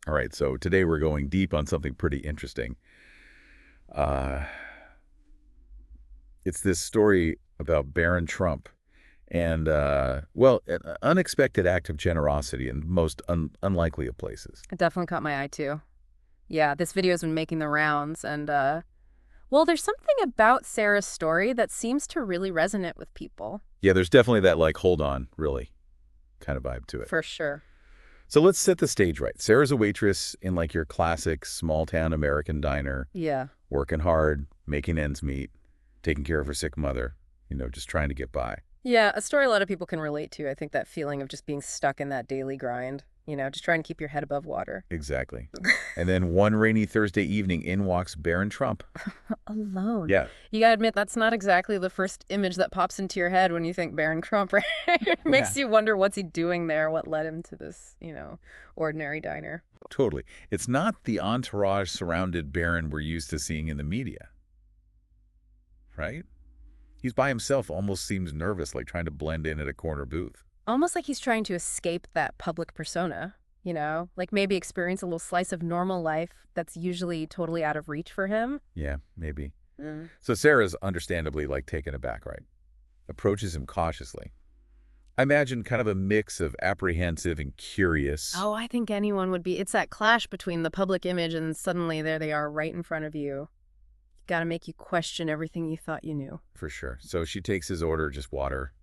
All right, so today we're going deep on something pretty interesting. Uh, it's this story about Barron Trump and, well, an unexpected act of generosity in the most unlikely of places. It definitely caught my eye too. Yeah, this video's been making the rounds well, there's something about Sarah's story that seems to really resonate with people. Yeah, there's definitely that, like, hold on, really kind of vibe to it. For sure. So let's set the stage right. Sarah's a waitress in, like, your classic small-town American diner, Yeah. working hard, making ends meet, taking care of her sick mother, just trying to get by. Yeah, a story a lot of people can relate to. I think that feeling of just being stuck in that daily grind, just trying to keep your head above water. Exactly. And then one rainy Thursday evening, in walks Barron Trump. Alone. Yeah. You gotta admit, that's not exactly the first image that pops into your head when you think Baron Crump, right? It Yeah. makes you wonder what's he doing there, what led him to this, ordinary diner. Totally. It's not the entourage surrounded Barron we're used to seeing in the media, right? He's by himself, almost seems nervous, like trying to blend in at a corner booth. Almost like he's trying to escape that public persona, like maybe experience a little slice of normal life that's usually totally out of reach for him. Yeah, maybe. Mm. So Sarah's understandably, like, taken aback, right? Approaches him cautiously. I imagine kind of a mix of apprehensive and curious. Oh, I think anyone would be. It's that clash between the public image and suddenly there they are right in front of you. Gotta make you question everything you thought you knew. For sure. So she takes his order, just water,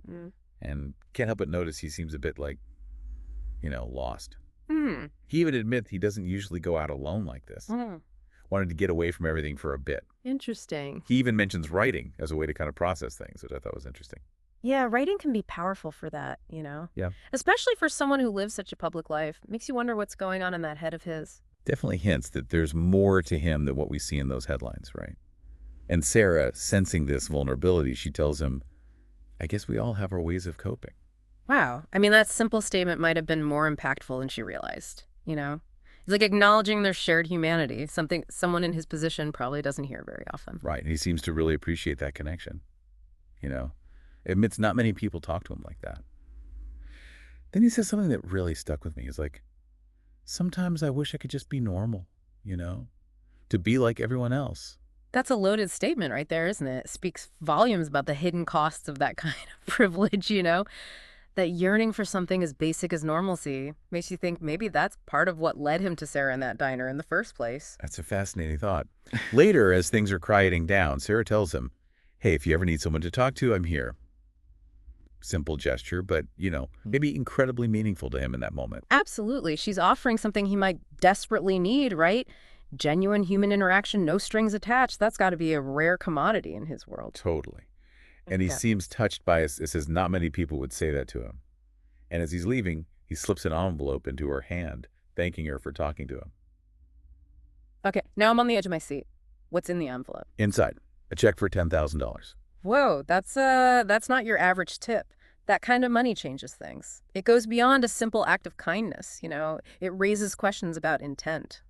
Mm. and can't help but notice he seems a bit like, lost. Hmm. He even admits he doesn't usually go out alone like this. Mm. Wanted to get away from everything for a bit. Interesting. He even mentions writing as a way to kind of process things, which I thought was interesting. Yeah, writing can be powerful for that, Yeah. especially for someone who lives such a public life. Makes you wonder what's going on in that head of his. Definitely hints that there's more to him than what we see in those headlines, right? And Sarah, sensing this vulnerability, she tells him, I guess we all have our ways of coping. Wow. I mean, that simple statement might have been more impactful than she realized. It's like acknowledging their shared humanity, something someone in his position probably doesn't hear very often. Right. And he seems to really appreciate that connection. You know, admits not many people talk to him like that. Then he says something that really stuck with me. He's like, sometimes I wish I could just be normal, you know, to be like everyone else. That's a loaded statement right there, isn't it? It speaks volumes about the hidden costs of that kind of privilege. That yearning for something as basic as normalcy makes you think maybe that's part of what led him to Sarah in that diner in the first place. That's a fascinating thought. Later, as things are quieting down, Sarah tells him, hey, if you ever need someone to talk to, I'm here. Simple gesture, but, maybe incredibly meaningful to him in that moment. Absolutely. She's offering something he might desperately need, right? Genuine human interaction, no strings attached. That's got to be a rare commodity in his world. Totally. And he Yeah. seems touched by it. It says not many people would say that to him. And as he's leaving, he slips an envelope into her hand, thanking her for talking to him. Okay, now I'm on the edge of my seat. What's in the envelope? Inside, a check for $10,000. Whoa, that's not your average tip. That kind of money changes things. It goes beyond a simple act of kindness. It raises questions about intent.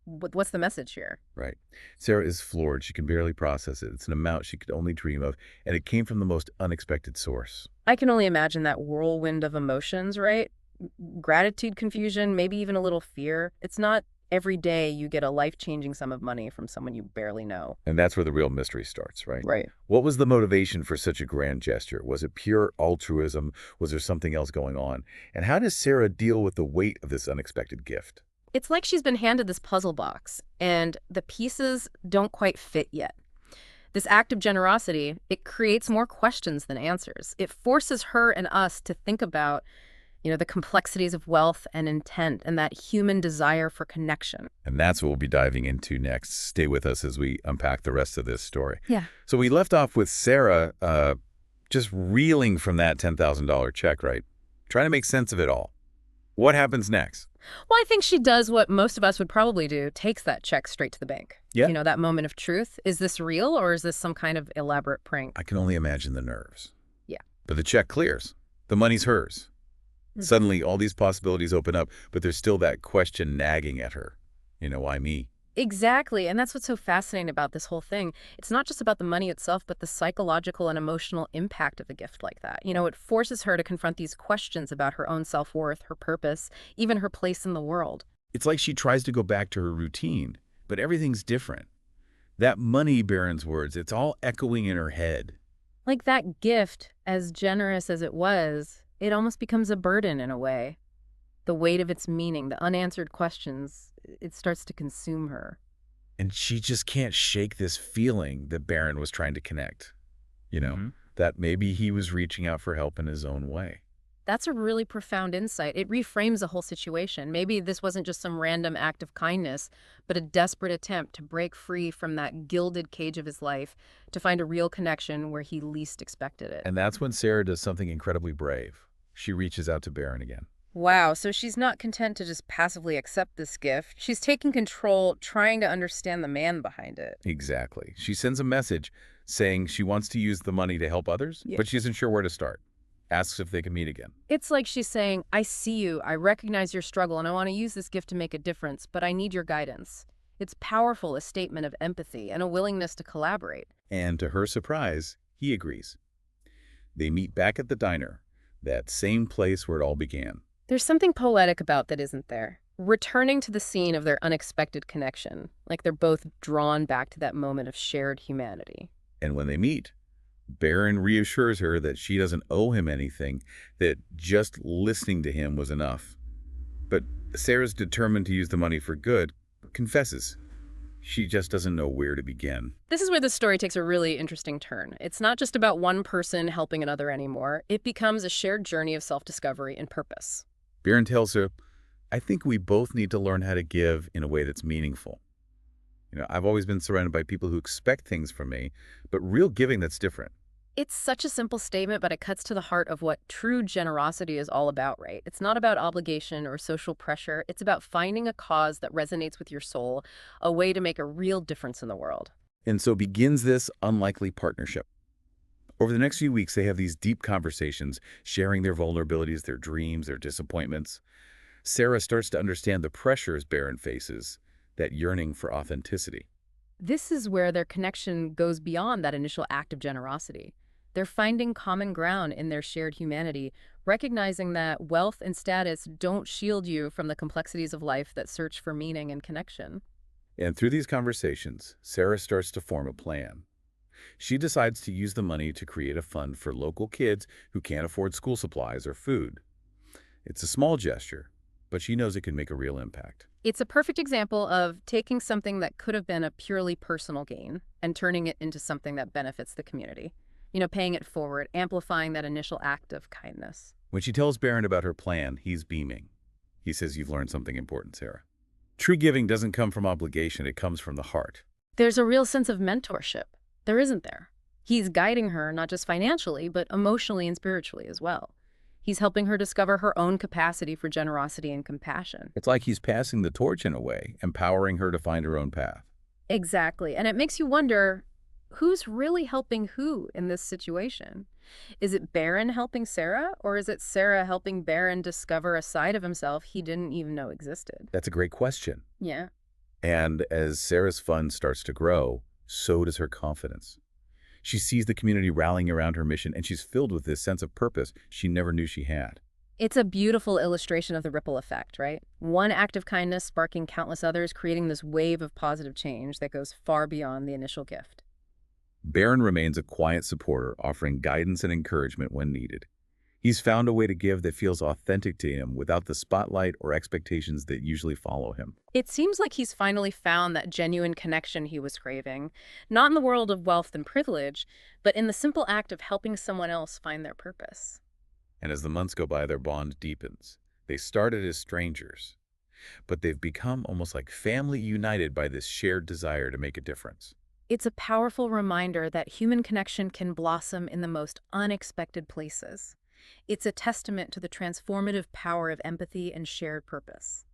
What's the message here? Right. Sarah is floored. She can barely process it. It's an amount she could only dream of, and it came from the most unexpected source. I can only imagine that whirlwind of emotions, right? Gratitude, confusion, maybe even a little fear. It's not every day you get a life-changing sum of money from someone you barely know. And that's where the real mystery starts, right? Right. What was the motivation for such a grand gesture? Was it pure altruism? Was there something else going on? And how does Sarah deal with the weight of this unexpected gift? It's like she's been handed this puzzle box, and the pieces don't quite fit yet. This act of generosity, it creates more questions than answers. It forces her and us to think about the complexities of wealth and intent and that human desire for connection. And that's what we'll be diving into next. Stay with us as we unpack the rest of this story. Yeah. So we left off with Sarah just reeling from that $10,000 check, right? Trying to make sense of it all. What happens next? Well, I think she does what most of us would probably do, takes that check straight to the bank. Yeah. That moment of truth. Is this real or is this some kind of elaborate prank? I can only imagine the nerves. Yeah. But the check clears. The money's hers. Mhm. Suddenly, all these possibilities open up, but there's still that question nagging at her. Why me? Exactly. And that's what's so fascinating about this whole thing. It's not just about the money itself, but the psychological and emotional impact of a gift like that. It forces her to confront these questions about her own self-worth, her purpose, even her place in the world. It's like she tries to go back to her routine, but everything's different. That money, Barron's words, it's all echoing in her head. Like that gift, as generous as it was, it almost becomes a burden in a way. The weight of its meaning, the unanswered questions, it starts to consume her. And she just can't shake this feeling that Barron was trying to connect, you know, that maybe he was reaching out for help in his own way. That's a really profound insight. It reframes the whole situation. Maybe this wasn't just some random act of kindness, but a desperate attempt to break free from that gilded cage of his life to find a real connection where he least expected it. And that's when Sarah does something incredibly brave. She reaches out to Barron again. Wow, so she's not content to just passively accept this gift. She's taking control, trying to understand the man behind it. Exactly. She sends a message saying she wants to use the money to help others, Yeah. but she isn't sure where to start. Asks if they can meet again. It's like she's saying, I see you, I recognize your struggle, and I want to use this gift to make a difference, but I need your guidance. It's powerful, a statement of empathy and a willingness to collaborate. And to her surprise, he agrees. They meet back at the diner, that same place where it all began. There's something poetic about that, isn't there? Returning to the scene of their unexpected connection, like they're both drawn back to that moment of shared humanity. And when they meet, Barron reassures her that she doesn't owe him anything, that just listening to him was enough. But Sarah's determined to use the money for good, confesses she just doesn't know where to begin. This is where the story takes a really interesting turn. It's not just about one person helping another anymore. It becomes a shared journey of self-discovery and purpose. Barron tells her, I think we both need to learn how to give in a way that's meaningful. I've always been surrounded by people who expect things from me, but real giving that's different. It's such a simple statement, but it cuts to the heart of what true generosity is all about, right? It's not about obligation or social pressure. It's about finding a cause that resonates with your soul, a way to make a real difference in the world. And so begins this unlikely partnership. Over the next few weeks, they have these deep conversations, sharing their vulnerabilities, their dreams, their disappointments. Sarah starts to understand the pressures Barron faces, that yearning for authenticity. This is where their connection goes beyond that initial act of generosity. They're finding common ground in their shared humanity, recognizing that wealth and status don't shield you from the complexities of life that search for meaning and connection. And through these conversations, Sarah starts to form a plan. She decides to use the money to create a fund for local kids who can't afford school supplies or food. It's a small gesture, but she knows it can make a real impact. It's a perfect example of taking something that could have been a purely personal gain and turning it into something that benefits the community. Paying it forward, amplifying that initial act of kindness. When she tells Barron about her plan, he's beaming. He says, you've learned something important, Sarah. True giving doesn't come from obligation, it comes from the heart. There's a real sense of mentorship. There isn't there. He's guiding her not just financially, but emotionally and spiritually as well. He's helping her discover her own capacity for generosity and compassion. It's like he's passing the torch in a way, empowering her to find her own path. Exactly. And it makes you wonder, who's really helping who in this situation? Is it Barron helping Sarah, or is it Sarah helping Barron discover a side of himself he didn't even know existed? That's a great question. Yeah. And as Sarah's fund starts to grow, so does her confidence. She sees the community rallying around her mission, and she's filled with this sense of purpose she never knew she had. It's a beautiful illustration of the ripple effect, right? One act of kindness sparking countless others, creating this wave of positive change that goes far beyond the initial gift. Barron remains a quiet supporter, offering guidance and encouragement when needed. He's found a way to give that feels authentic to him without the spotlight or expectations that usually follow him. It seems like he's finally found that genuine connection he was craving, not in the world of wealth and privilege, but in the simple act of helping someone else find their purpose. And as the months go by, their bond deepens. They started as strangers, but they've become almost like family united by this shared desire to make a difference. It's a powerful reminder that human connection can blossom in the most unexpected places. It's a testament to the transformative power of empathy and shared purpose.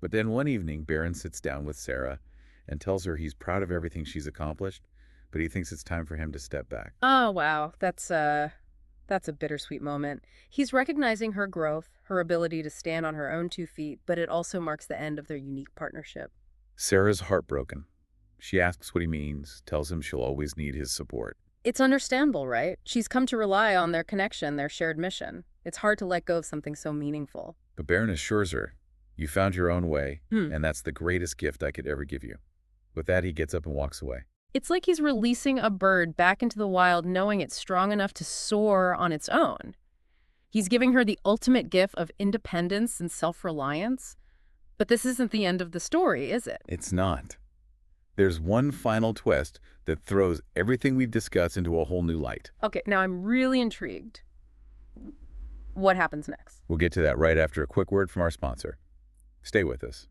But then one evening, Barron sits down with Sarah and tells her he's proud of everything she's accomplished, but he thinks it's time for him to step back. Oh, wow. That's a bittersweet moment. He's recognizing her growth, her ability to stand on her own 2 feet, but it also marks the end of their unique partnership. Sarah's heartbroken. She asks what he means, tells him she'll always need his support. It's understandable, right? She's come to rely on their connection, their shared mission. It's hard to let go of something so meaningful. But Barron assures her You found your own way, Hmm. and that's the greatest gift I could ever give you. With that, he gets up and walks away. It's like he's releasing a bird back into the wild knowing it's strong enough to soar on its own. He's giving her the ultimate gift of independence and self-reliance. But this isn't the end of the story, is it? It's not. There's one final twist that throws everything we've discussed into a whole new light. Okay, now I'm really intrigued. What happens next? We'll get to that right after a quick word from our sponsor. Stay with us.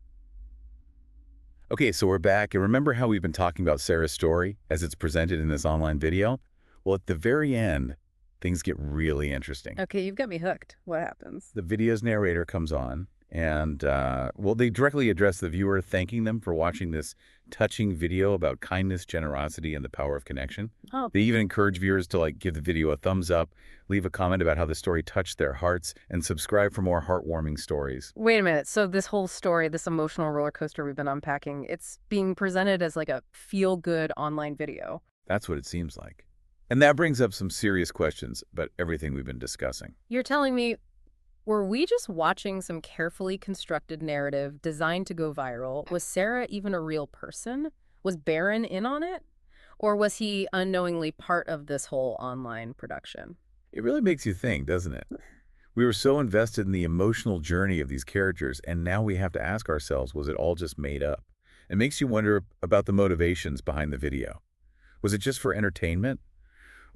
Okay, so we're back, and remember how we've been talking about Sarah's story as it's presented in this online video? Well, at the very end, things get really interesting. Okay, you've got me hooked. What happens? The video's narrator comes on, and, well, they directly address the viewer, thanking them for watching this touching video about kindness, generosity, and the power of connection. Oh, They even encourage viewers to, give the video a thumbs up, leave a comment about how the story touched their hearts, and subscribe for more heartwarming stories. wait a minute. So this whole story, this emotional roller coaster we've been unpacking, it's being presented as like a feel-good online video. That's what it seems like. And that brings up some serious questions about everything we've been discussing. You're telling me, were we just watching some carefully constructed narrative designed to go viral? Was Sarah even a real person? Was Barron in on it? Or was he unknowingly part of this whole online production? It really makes you think, doesn't it? We were so invested in the emotional journey of these characters, and now we have to ask ourselves, was it all just made up? It makes you wonder about the motivations behind the video. Was it just for entertainment?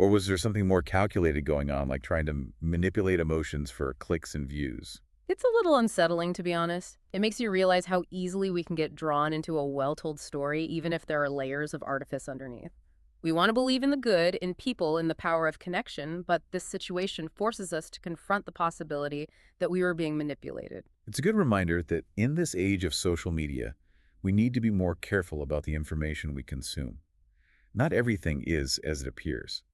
Or was there something more calculated going on, like trying to manipulate emotions for clicks and views? It's a little unsettling, to be honest. It makes you realize how easily we can get drawn into a well-told story, even if there are layers of artifice underneath. We want to believe in the good, in people, in the power of connection, but this situation forces us to confront the possibility that we were being manipulated. It's a good reminder that in this age of social media, we need to be more careful about the information we consume. Not everything is as it appears.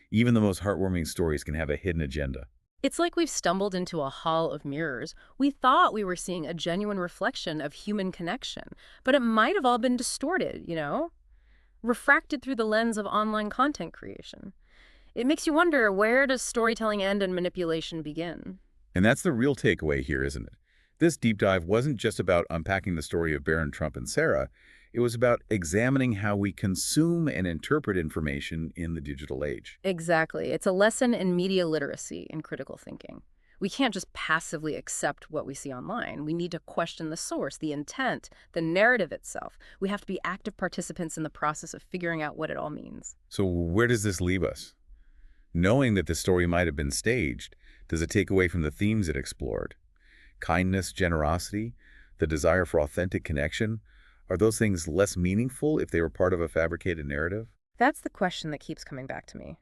Even the most heartwarming stories can have a hidden agenda. It's like we've stumbled into a hall of mirrors. We thought we were seeing a genuine reflection of human connection, but it might have all been distorted, refracted through the lens of online content creation. It makes you wonder, where does storytelling end and manipulation begin? And that's the real takeaway here, isn't it? This deep dive wasn't just about unpacking the story of Barron, Trump, and Sarah. It was about examining how we consume and interpret information in the digital age. Exactly. It's a lesson in media literacy and critical thinking. We can't just passively accept what we see online. We need to question the source, the intent, the narrative itself. We have to be active participants in the process of figuring out what it all means. So where does this leave us? Knowing that the story might have been staged, does it take away from the themes it explored? Kindness, generosity, the desire for authentic connection? Are those things less meaningful if they were part of a fabricated narrative? That's the question that keeps coming back to me.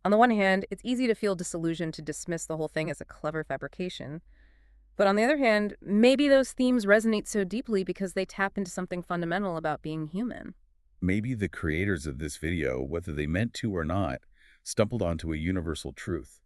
On the one hand, it's easy to feel disillusioned to dismiss the whole thing as a clever fabrication. But on the other hand, maybe those themes resonate so deeply because they tap into something fundamental about being human. Maybe the creators of this video, whether they meant to or not, stumbled onto a universal truth.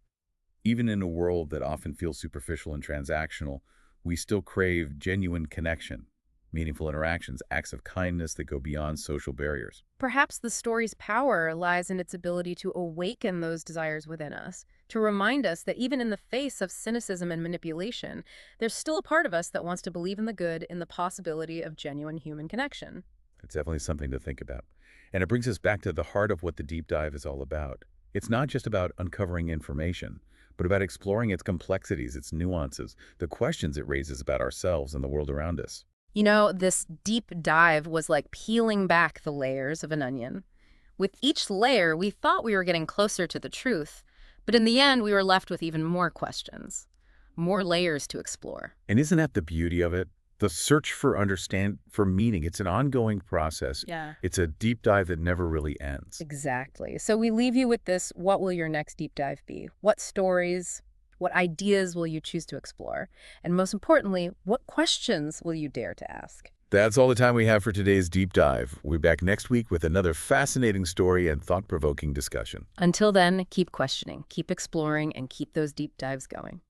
Even in a world that often feels superficial and transactional, we still crave genuine connection, meaningful interactions, acts of kindness that go beyond social barriers. Perhaps the story's power lies in its ability to awaken those desires within us, to remind us that even in the face of cynicism and manipulation, there's still a part of us that wants to believe in the good, in the possibility of genuine human connection. It's definitely something to think about. And it brings us back to the heart of what the deep dive is all about. It's not just about uncovering information, but about exploring its complexities, its nuances, the questions it raises about ourselves and the world around us. This deep dive was like peeling back the layers of an onion. With each layer, we thought we were getting closer to the truth, but in the end, we were left with even more questions, more layers to explore. And isn't that the beauty of it? The search for meaning. It's an ongoing process. Yeah. It's a deep dive that never really ends. Exactly. So we leave you with this: what will your next deep dive be? What stories, what ideas will you choose to explore? And most importantly, what questions will you dare to ask? That's all the time we have for today's deep dive. We'll be back next week with another fascinating story and thought-provoking discussion. Until then, keep questioning, keep exploring, and keep those deep dives going.